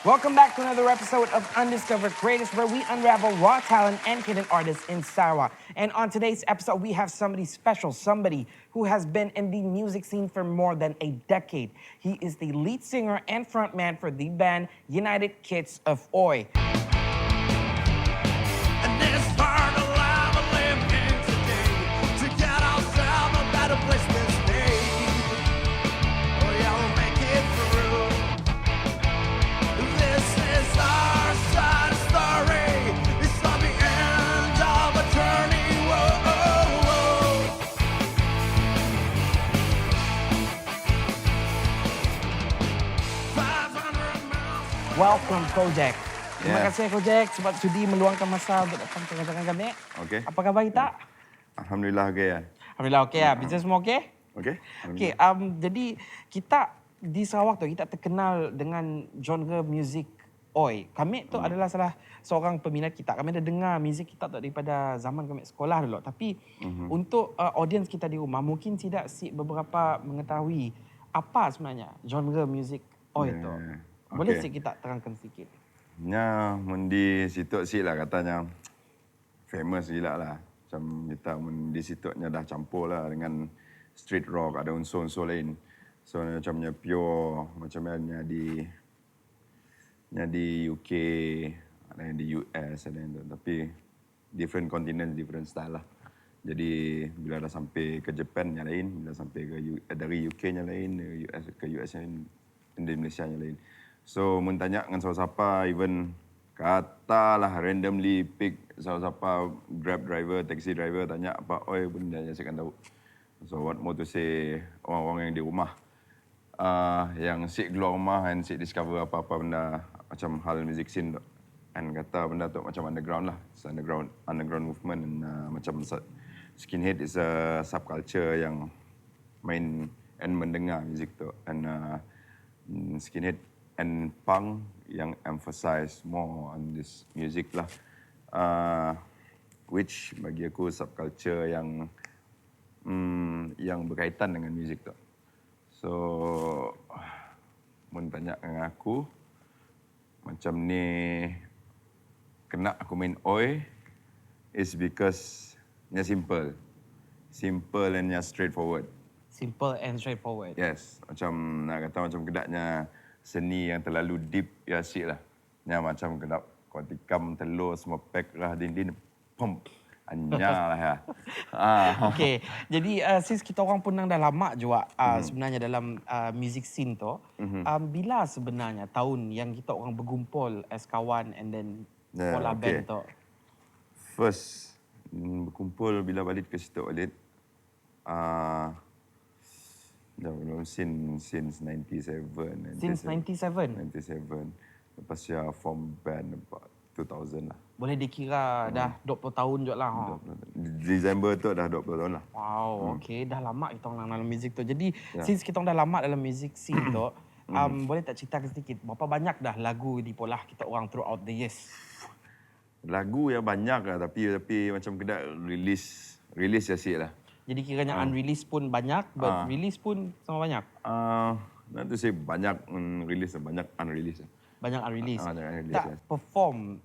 Welcome back to another episode of Undiscovered Creators, where we unravel raw talent and hidden artists in Sarawak. And on today's episode, we have somebody special, somebody who has been in the music scene for more than a decade. He is the lead singer and frontman for the band United Kids of Oi. And it's hard to live a living today to get ourselves a better place this day. Oh yeah, we'll make it through. This is our sad story. It's not the end of a journey. Whoa. 500 miles away. Welcome, Kojak. Terima Yeah. kasih, Kojak, sebab sudi meluangkan masa untuk datang ke rancangan kami. Okey. Apa khabar kita? Alhamdulillah okey ya. Alhamdulillah, okey ya. Bisnes semua okey? Okey. Okey, jadi kita di Sarawak tu kita terkenal dengan genre muzik Oi. Kami tu adalah salah seorang peminat kita. Kami dah dengar muzik kita tu daripada zaman kami sekolah dulu. Tapi untuk audiens kita di rumah mungkin tidak si beberapa mengetahui apa sebenarnya genre muzik Oi tu. Yeah. Boleh Okey. si kita terangkan sedikit? Nya mendi situ sik lah katanya famous gila lah. Macam kita di situ nya dah campur lah dengan street rock, ada unsur-unsur lain. So macamnya pure macamnya di UK, ada yang di US, ada yang tu. Tapi different continent, different style lah. Jadi bila dah sampai ke Japan nya lain, bila sampai ke dari UK nya lain, ke US nya lain, Indonesia nya lain. So mun tanya dengan siapa-siapa, even katalah randomly pick siapa-siapa Grab driver, taxi driver tanya apa, oi pun dia akan tahu. So what more to say orang-orang yang di rumah, yang sik keluar rumah and sik discover apa-apa benda macam hal music scene tu. And kata benda tu macam underground lah. It's underground movement and macam skinhead is a subculture yang main and mendengar music tu. And skinhead and punk yang emphasize more on this music lah. Which bagi aku subculture yang berkaitan dengan music tu. So, mun tanya dengan aku, macam ni kena aku main Oi is because nya simple. Simple and nya straightforward. Simple and straightforward. Yes, macam nak kata macam kedaknya seni yang terlalu deep ya asyik lah. Nya macam kedap kau tikam telur semua pack lah din pum. Anya lah ya. Okey, jadi since kita orang pun dah lama juga sebenarnya dalam music scene tu, bila sebenarnya tahun yang kita orang berkumpul as kawan and then pola band tu? First berkumpul bila balik ke situ balik. Dah belum since 97. Since 97? 97. Lepas ya form band about 2000 lah. Boleh dikira dah 20 tahun je lah. Disember tu dah 20 tahun lah. Wow, okey. Dah lama kita orang dalam music tu. Jadi, since kita orang dah lama dalam music scene tu, boleh tak ceritakan sedikit berapa banyak dah lagu di polah kita orang throughout the years? Lagu ya banyak lah tapi macam kedak release ya sih lah. Jadi kiranya unreleased pun banyak, but release pun sama banyak? Nanti sih banyak release banyak unreleased. Banyak unreleased. Banyak unreleased, Tak yes. perform.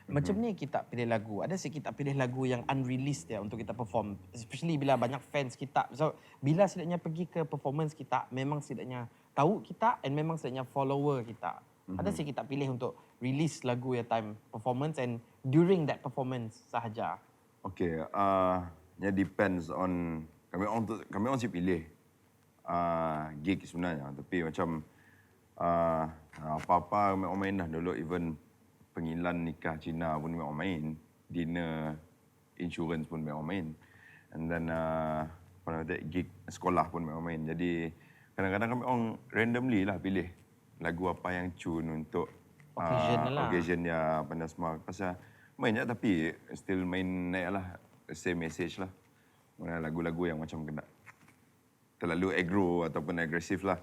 Macam ni kita pilih lagu. Ada sih kita pilih lagu yang unreleased ya untuk kita perform. Especially bila banyak fans kita. So, bila setidaknya pergi ke performance kita, memang setidaknya tahu kita and memang setidaknya follower kita. Ada sih kita pilih untuk release lagu ya time performance and during that performance sahaja. Okay, nya depends on kami orang sih pilih gig sebenarnya tapi macam apa-apa kami orang main dah dulu even pengilan nikah Cina pun kami orang main, dinner insurance pun kami orang main, and then gig sekolah pun kami orang main. Jadi kadang-kadang kami orang randomly lah pilih lagu apa yang tune untuk occasion ya pada semua. Pasal main je tapi still main naik lah same message lah. Lagu-lagu yang macam kena terlalu aggro ataupun agresif lah.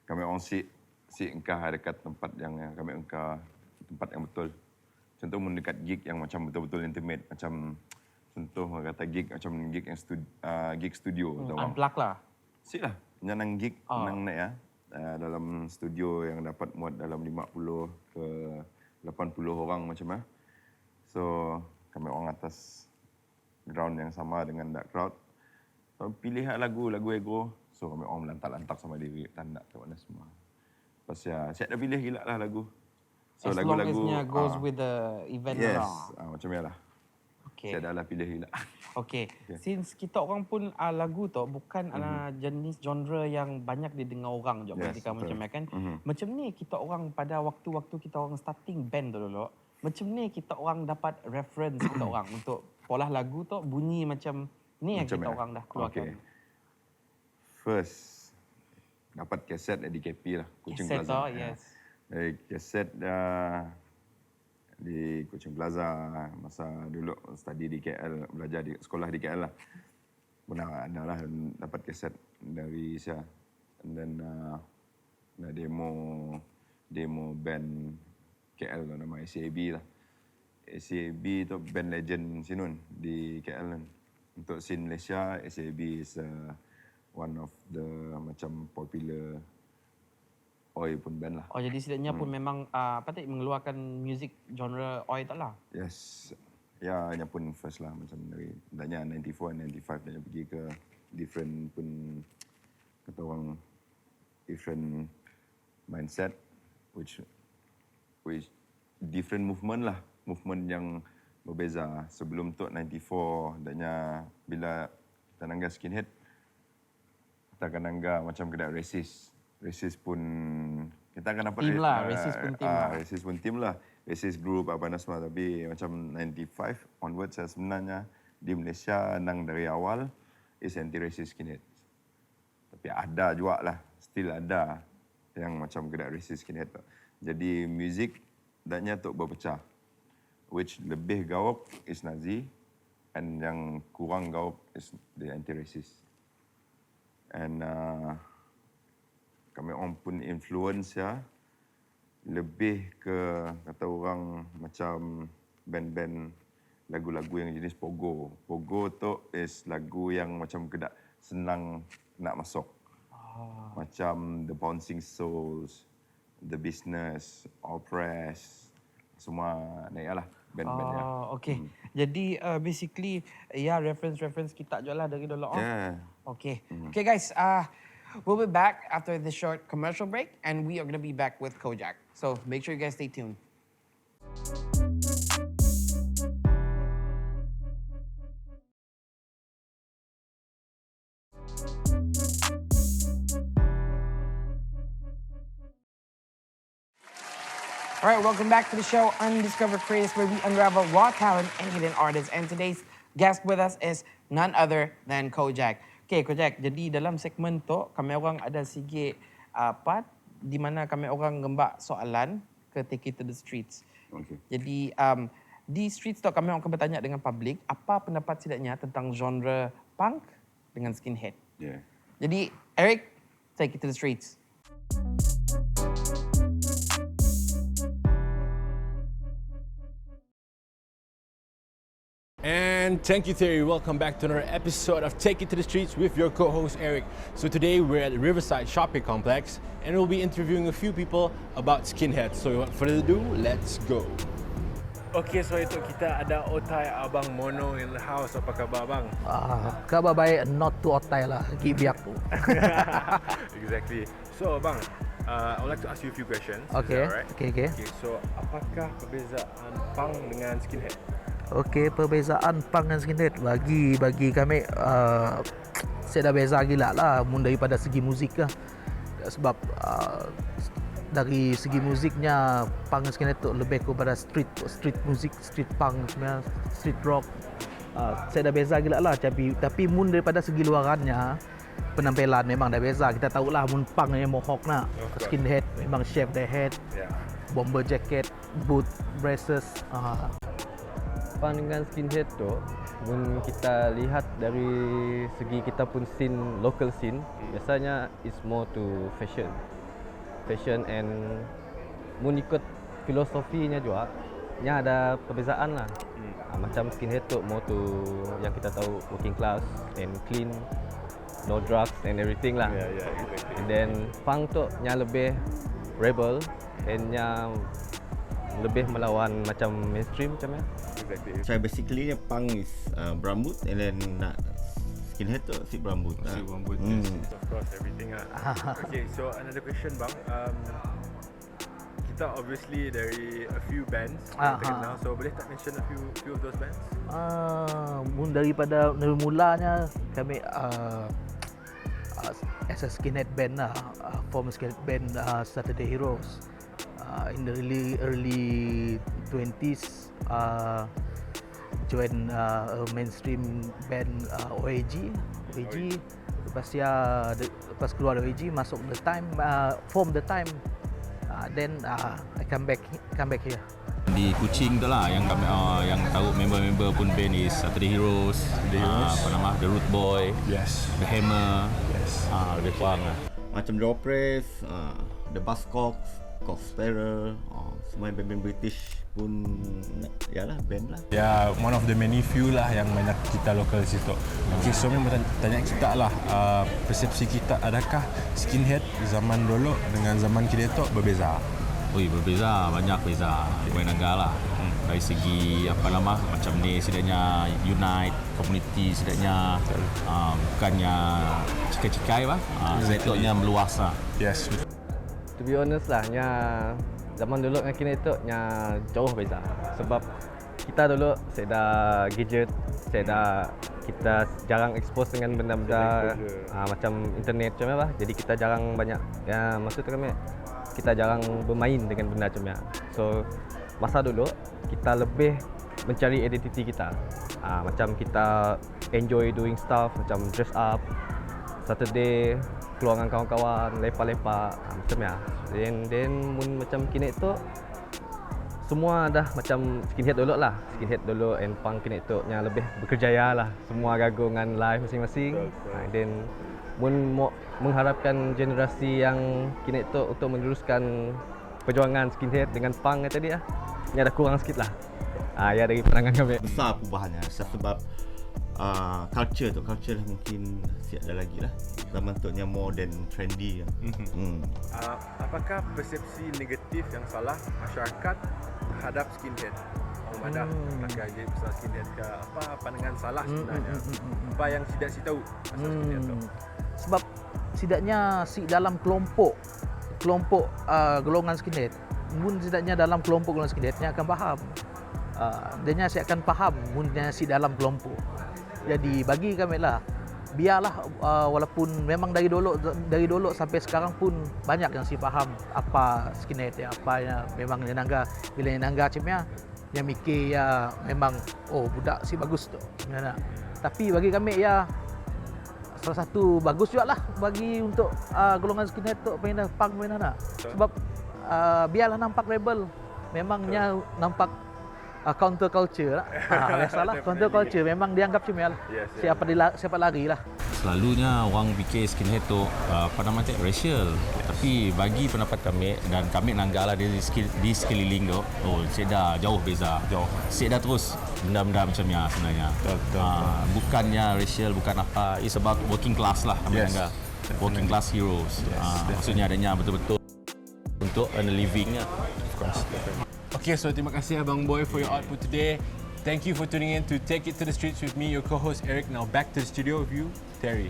Kami orang si engkau dekat tempat yang kami engkau tempat yang betul. Contoh mendekat gig yang macam betul-betul intimate, macam contoh kata gig macam gig yang gig studio atau Unplug lah. Si lah, nang gig nang naik ya. dalam studio yang dapat muat dalam 50 ke 80 orang macam mana. So kami orang atas ground yang sama dengan that crowd. So pilih lagu Ego. So kami orang melantak-lantak sama diri, tanda ke mana semua. Lepas ya, saya dah pilih gila lah lagu. So as long as nya goes with the event yes, orang. macam ni lah. Okay. Saya dah lah pilih gila. Okay. Since kita orang pun lagu tu bukan jenis genre yang banyak didengar orang je ketika macam ni kan. Macam ni kita orang pada waktu-waktu kita orang starting band tu dulu. Macam ni kita orang dapat reference kita orang untuk pola lagu tu bunyi macam ni yang kita orang dah keluarkan. First dapat kaset dari KP lah, Kuching Kaset Plaza. yes. Dari kaset di Kuching Plaza masa dulu study di KL, belajar di sekolah di KL lah. Pernah ada lah dapat kaset dari saya. And then demo band KL tu nama ACAB lah. ACAB tu band legend sinun di KL kan. Untuk scene Malaysia, ACAB is one of the macam popular Oi pun band lah. Oh jadi setidaknya pun memang mengeluarkan music genre Oi tak lah? Yes. Ya, hanya pun first lah macam dari hendaknya 94 and 95 dia pergi ke different pun kata orang different mindset which different movement lah. Movement yang berbeza. Sebelum tu 94 hendaknya bila kita nangga skinhead kita akan nangga macam kedai racist. Racist pun kita akan dapat team lah, racist pun team lah. Racist pun team lah. Racist group apa semua tapi macam 95 onwards saya sebenarnya di Malaysia nang dari awal is anti-racist skinhead. Tapi ada juga lah, still ada yang macam kedai racist skinhead tu. Jadi muzik hendaknya tu berpecah. Which lebih gawak is Nazi and yang kurang gawak is the anti-racist. And kami orang pun influence ya lebih ke kata orang macam band-band lagu-lagu yang jenis pogo. Pogo tu is lagu yang macam kedak senang nak masuk. Macam The Bouncing Souls, The Business, Oppress, semua naik lah band-bandnya. Okay. Jadi basically reference kita je lah dari dulu. Yeah. Okay. Okay guys, we'll be back after this short commercial break and we are going to be back with Kojak. So make sure you guys stay tuned. All right, welcome back to the show, Undiscovered Creators, where we unravel raw talent and hidden artists. And today's guest with us is none other than Kojak. Okay, Kojak, jadi dalam segmen tu, kami orang ada sikit part di mana kami orang ngembak soalan ke Take It to the Streets. Okay. Jadi di streets tu kami orang akan bertanya dengan publik apa pendapat setidaknya tentang genre punk dengan skinhead. Yeah. Jadi, Eric, take it to the streets. And thank you, Terry. Welcome back to another episode of Take It to the Streets with your co-host, Eric. So today we're at the Riverside Shopping Complex and we'll be interviewing a few people about skinheads. So without further ado, let's go. Okay, so itu kita ada Otai Abang Mono in the house. Apa khabar, Abang? Khabar baik, not too otai lah, gibiak tu. Exactly. So, Abang, I would like to ask you a few questions. Okay. Is that alright? Okay. So, apakah perbezaan punk dengan skinhead? Okey, perbezaan punk dan skinhead bagi kami saya dah beza gila lah daripada segi muzik lah. Sebab dari segi muziknya punk dan skinhead tu lebih kepada street music, street punk sebenarnya, street rock. Saya dah beza gila lah tapi daripada segi luarannya penampilan memang dah beza. Kita tahulah punk ni mohawk nak, skinhead memang shave their head, bomber jacket, boot, braces. Punk dengan skinhead tu pun kita lihat dari segi kita pun scene, local scene, biasanya is more to fashion and mun ikut filosofinya juga nya ada perbezaan lah. Macam skinhead tu more to yang kita tahu working class and clean, no drugs and everything lah. exactly. And then punk tu yang lebih rebel and yang lebih melawan macam mainstream macam ya. Exactly. So basically punk is berambut and then skinhead tu si berambut. Si rambut, yes. Of course, everything lah. Okay, so another question bang. Kita obviously dari a few bands yang terkenal, so boleh tak mention a few of those bands? Mun daripada mulanya kami as a skinhead band lah, former skinhead band Saturday Heroes. In the early 20s, join a mainstream band OAG. Lepas keluar dari OAG, masuk The Time, form The Time. Then I come back here. Di Kuching tu lah yang kami yang tahu member-member pun band is Saturday Heroes, apa nama, The Root Boy, Yes. The Hammer, Yes. lebih kurang lah. Macam The Oppress, The Buzzcocks, Cockspurrer, semua band-band British pun yalah band lah. Ya, one of the many few lah yang banyak kita lokal situ. Okay, so memang tanya kita lah, persepsi kita, adakah skinhead zaman dulu dengan zaman kini tu berbeza? Ui, berbeza, banyak beza. Lumayan agak lah. Dari segi apa nama, macam ni setidaknya unite, community setidaknya bukannya cikai-cikai lah. Setidaknya meluas lah. Yes. To be honest lah, zaman dulu dengan kini tu jauh beza. Sebab kita dulu saya dah gadget, kita jarang expose dengan benda-benda macam internet macam apa. Jadi kita jarang banyak, maksud tu kami, kita jarang bermain dengan benda macam ni. So masa dulu kita lebih mencari identiti kita. Macam kita enjoy doing stuff macam dress up, Saturday keluar dengan kawan-kawan, lepak-lepak macam ya. Then mun macam kini tu semua dah macam skinhead dulu lah. Skinhead dulu and punk kini tu yang lebih berkerjaya lah. Semua gagal dengan live masing-masing. Then mun mengharapkan generasi yang kini tu untuk meneruskan perjuangan skinhead dengan punk tadi lah, ni ada kurang sikit lah. Ya dari pandangan kami. Besar perubahannya sebab culture dah mungkin siap ada lagi lah. Zaman tu yang modern, trendy lah. Apakah persepsi negatif yang salah masyarakat terhadap skinhead? Orang mana pakai je pasal skinhead ke? Apa pandangan salah sebenarnya? Apa yang tidak si tahu pasal skinhead tu? Sebab setidaknya dalam kelompok golongan skinhead, mun setidaknya dalam kelompok golongan skinheadnya akan faham. Dia akan faham munnya si dalam kelompok. Jadi bagi kami lah, biarlah walaupun memang dari dulu sampai sekarang pun banyak yang si faham apa skinhead ya, apa ya memang nenangga bila nenangga cemnya yang mikir ya memang budak si bagus tu. Tapi bagi kami ya salah satu bagus juga lah bagi untuk golongan skinhead tu pengen punk mana. Sebab biarlah nampak rebel, memangnya nampak counter culture lah. Biasalah counter culture memang dianggap cemil. Siapa lari lah. Selalunya orang fikir skinhead tu apa nama tu, racial. Tapi bagi pendapat kami dan kami nanggala di sekeliling tu, saya dah jauh beza. Saya dah terus benda-benda macam ni sebenarnya. Bukannya racial, bukan apa. It's about working class lah kami nangga. Working class heroes. Maksudnya adanya betul-betul untuk earn a living lah. Of course. Okay, so terima kasih Abang Boy for your output today. Thank you for tuning in to Take It to the Streets with me, your co-host Eric. Now back to the studio with you, Terry.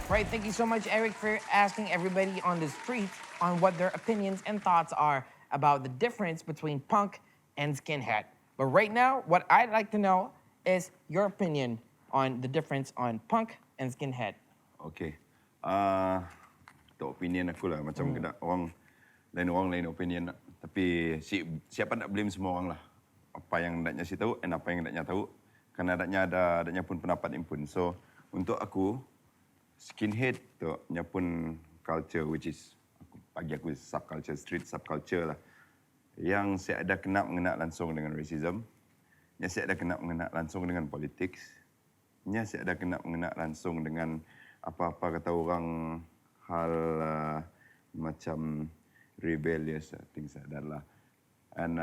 Right, thank you so much, Eric, for asking everybody on the street on what their opinions and thoughts are about the difference between punk and skinhead. But right now, what I'd like to know is your opinion on the difference on punk and skinhead. Okay. Tu opinion aku lah. Macam kena orang lain opinion. Tapi siapa nak blame semua orang lah. Apa yang naknya si tahu dan apa yang naknya tahu. Kerana adanya pun pendapat yang pun. So, untuk aku, skinhead tu nya pun culture which is bagi aku subculture, street subculture lah. Yang saya ada kena mengena langsung dengan racism. Yang saya ada kena mengena langsung dengan politics. Yang saya ada kena mengena langsung dengan apa-apa kata orang hal macam rebellious things like that lah. And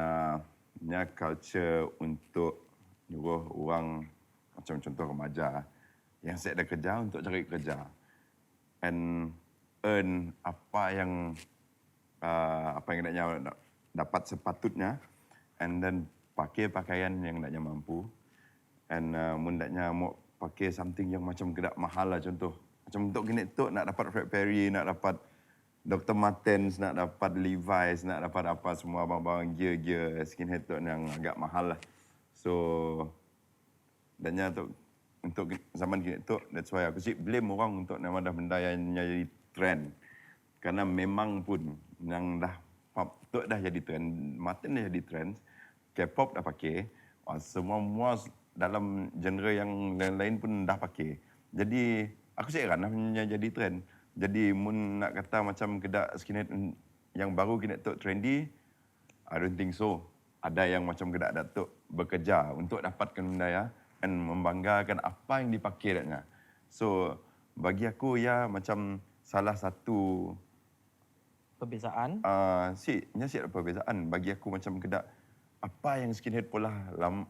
nya culture untuk nyuruh orang macam contoh remaja yang saya ada kerja untuk cari kerja and earn apa yang nak dapat sepatutnya and then pakai pakaian yang naknya mampu and mundaknya mau pakai something yang macam gedak mahal lah contoh. Macam untuk gini tu nak dapat Fred Perry, nak dapat Dr. Martens, nak dapat Levi's, nak dapat apa semua barang-barang gear skinhead tu yang agak mahal lah. So dannya untuk zaman gini tu, that's why aku blame orang untuk nama dah benda yang jadi trend. Karena memang pun yang dah pop tu dah jadi trend, Martin dah jadi trend, K-pop dah pakai, semua dalam genre yang lain-lain pun dah pakai. Jadi aku heran dah jadi trend. Jadi mun nak kata macam kedak skinhead yang baru kini tu trendy, I don't think so. Ada yang macam kedak datuk bekerja untuk dapatkan benda ya dan membanggakan apa yang dipakai datnya. So bagi aku ya macam salah satu Perbezaan. Nya ada perbezaan bagi aku macam kedak apa yang skinhead pula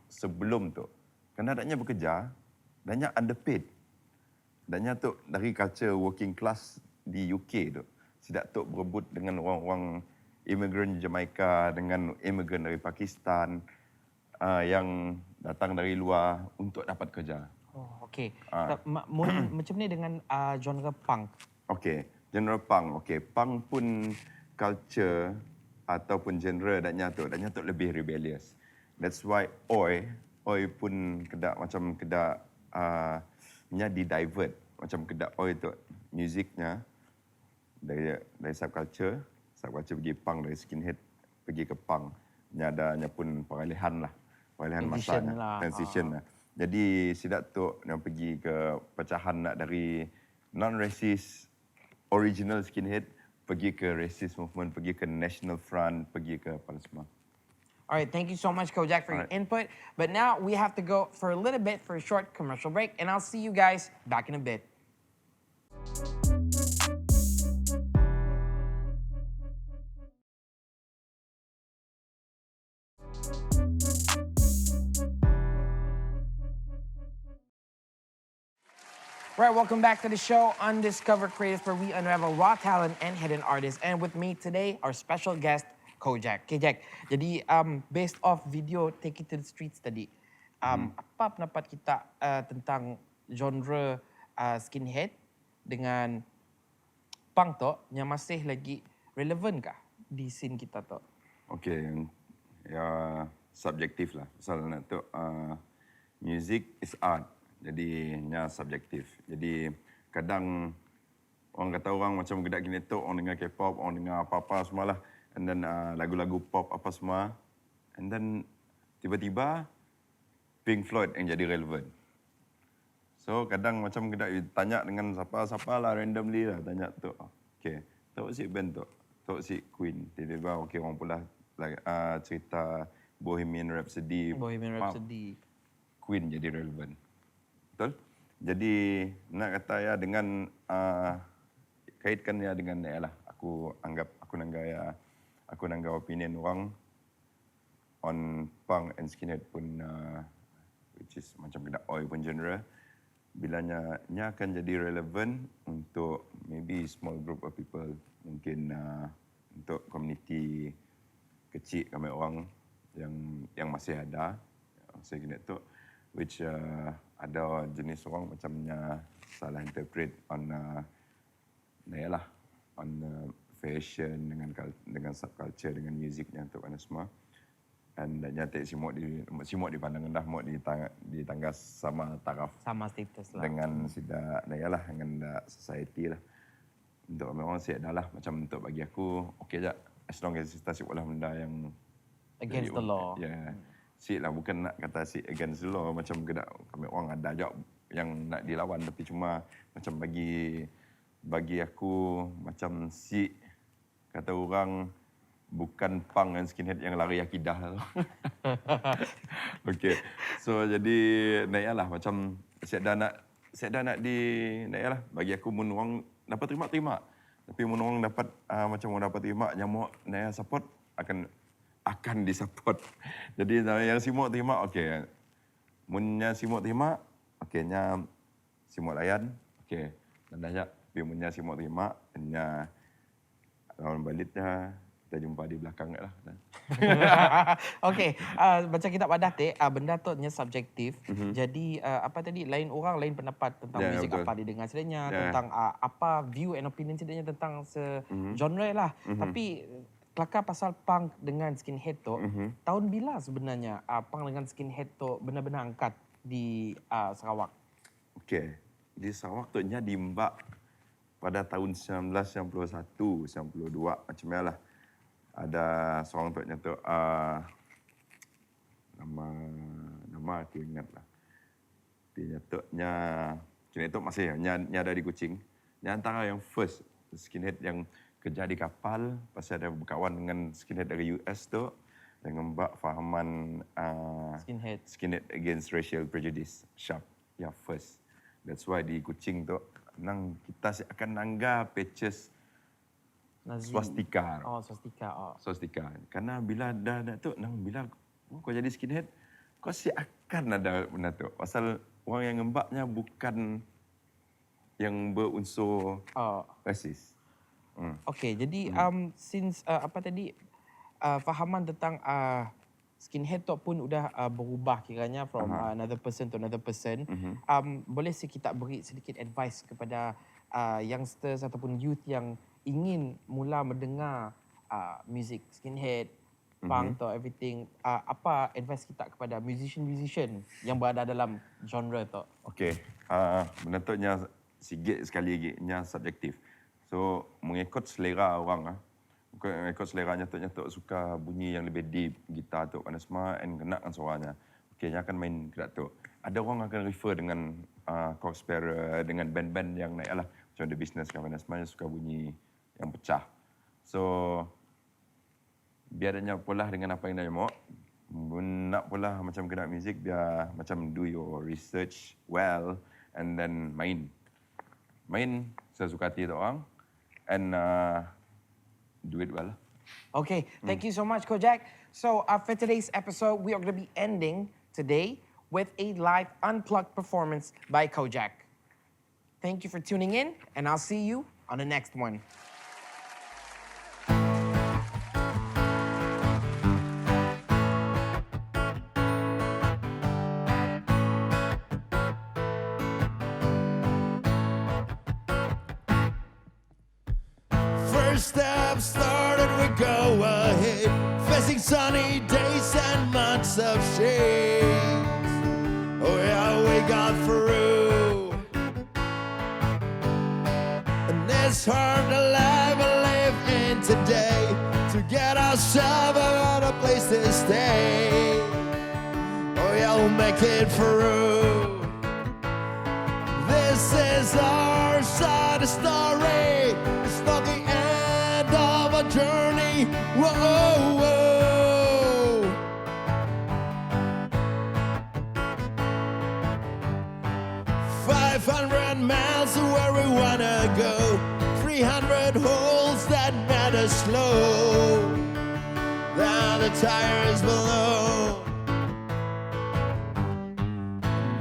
sebelum tu. Kerana adanya bekerja, adanya underpaid. Adanya tu dari culture working class di UK tu. Sidak tu berebut dengan orang-orang imigran Jamaica, dengan imigran dari Pakistan yang datang dari luar untuk dapat kerja. Oh, okey. Macam ni dengan genre punk. Okey, genre punk. Okey, punk pun culture ataupun genre adanya tu lebih rebellious. That's why Oi pun macam nya di-divert. Macam Oi tu muziknya dari subculture pergi punk, dari skinhead pergi ke punk. Nya pun peralihan masanya. Transition lah. Jadi sidak tu yang pergi ke pecahan nak dari non-racist original skinhead pergi ke racist movement, pergi ke National Front, pergi ke apa semua. All right, thank you so much, Kojak, for your input. But now we have to go for a little bit for a short commercial break, and I'll see you guys back in a bit. Right, welcome back to the show, Undiscover Creatives, where we unravel raw talent and hidden artists. And with me today, our special guest, Kojak. Okay, Jack. Jadi, based off video Take It to the Streets tadi, apa pendapat kita tentang genre skinhead dengan punk tu yang masih lagi relevan kah di scene kita tu? Okey, ya subjektif lah. Pasal tu music is art. Jadi nya subjektif. Jadi kadang orang kata orang macam gedak gini tu orang dengar K-pop, orang dengar apa-apa semualah. And then lagu-lagu pop apa semua. And then tiba-tiba Pink Floyd yang jadi relevan. So kadang macam gedak tanya dengan siapa-siapa lah randomly lah tanya tu. Okay, tahu si band tu. Tahu si Queen. Tiba-tiba okay orang pula cerita Bohemian Rhapsody. Queen jadi relevan. Betul? Jadi nak kata ya dengan kaitkan ya dengan ya lah. Aku nanggap opinion orang on punk and skinhead pun which is macam kena oi pun genre bilanya nya akan jadi relevant untuk maybe small group of people, mungkin untuk community kecil kami orang yang masih ada skinhead tu, which ada jenis orang macamnya salah interpret on on fashion dengan subculture, dengan musiknya untuk mana semua. Dan nyata simok dipandang rendah, mau ditanggas sama taraf. Sama status lah. Dengan sida dengan society lah. Untuk orang sih adalah macam untuk bagi aku okey je, as long as kita sih bola benda yang against the law. Ya. Yeah. Sih lah, bukan nak kata sih against the law, macam kedak kami orang ada je yang nak dilawan, tapi cuma macam bagi aku macam si kata orang bukan punk dan skinhead yang lari akidah. Okey. So jadi naiklah macam saya dah nak di naiklah bagi aku mun orang dapat terima. Tapi mun orang dapat macam orang dapat terima yang mau naik support akan disupport. Jadi yang simok terima okey. Munnya simok terima okeynya Simut layan. Okey. Dan banyak pimunya Simut terima. Hanya lawan baliknya kita jumpa di belakang lah. Okey, macam kita pada benda tu nya subjektif. Jadi apa tadi lain orang lain pendapat tentang Ya, muzik betul. apa dia dengar sedanya, Ya. tentang apa view and opinion sedanya tentang genre lah. Tapi kelakar pasal punk dengan skinhead tu, tahun bila sebenarnya punk dengan skinhead tu benar-benar angkat di Sarawak? Okey. Di Sarawak tu nya diimbak pada tahun 1991, 92 macam ni lah. Ada seorang tu tu nama aku ingat lah. Dia tu skinhead tu masih ada di Kuching. Dia antara yang first skinhead yang kerja di kapal, pasal ada berkawan dengan skinhead dari US tu dengan mbak fahaman skinhead against racial prejudice, sharp. Ya, first. That's why di Kuching tu nang kita akan nangga patches Nazi. swastika. Oh, swastika. Oh. Swastika. Karena bila dah tu nang bila kau jadi skinhead, kau akan ada benda tu. Pasal orang yang ngembaknya bukan yang berunsur rasis. Okey, jadi since apa tadi fahaman tentang skinhead tu pun sudah berubah kiranya from another person to another person. Boleh kita beri sedikit advice kepada youngsters ataupun youth yang ingin mula mendengar music skinhead, punk atau everything. Apa advice kita kepada musician yang berada dalam genre tu? Okey, benda tu nya sikit sekali lagi nya subjektif. So mengikut selera orang mengikut seleranya tu suka bunyi yang lebih deep, gitar tu panas semua and kena kan suaranya. Okey, nya akan main kerat tu. Ada orang akan refer dengan Coxsparrow, dengan band-band yang naik lah. Macam The Business kan panas semua suka bunyi yang pecah. So biarnya pula dengan apa yang dia mahu. Nak pula macam kena music, biar macam do your research well and then main sesuka hati tu orang and do it well. Okay, thank you so much, Kojak. So for today's episode, we are going to be ending today with a live unplugged performance by Kojak. Thank you for tuning in, and I'll see you on the next one. First step started, we go ahead, facing sunny days and months of shades. Oh yeah, we got through. And it's hard to live in today to get ourselves a place to stay. Oh yeah, we'll make it through. This is our side of story. It's not the end of a journey. Whoa, whoa. 500 miles to where we wanna go. 300 holes that matter slow. Now the tires below.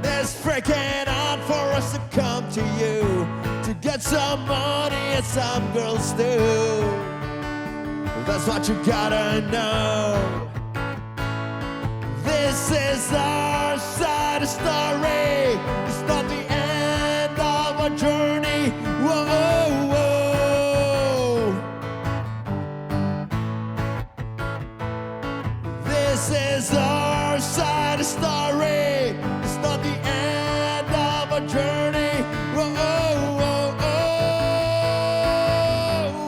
It's freaking hard for us to come to you to get some money and some girls too. That's what you gotta know. This is our side of story. It's not the end of a journey. Whoa, whoa. This is our side of story. It's not the end of a journey. Whoa, whoa,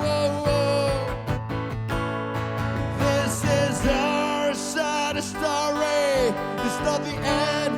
whoa, whoa. This is our side of story. It's not the end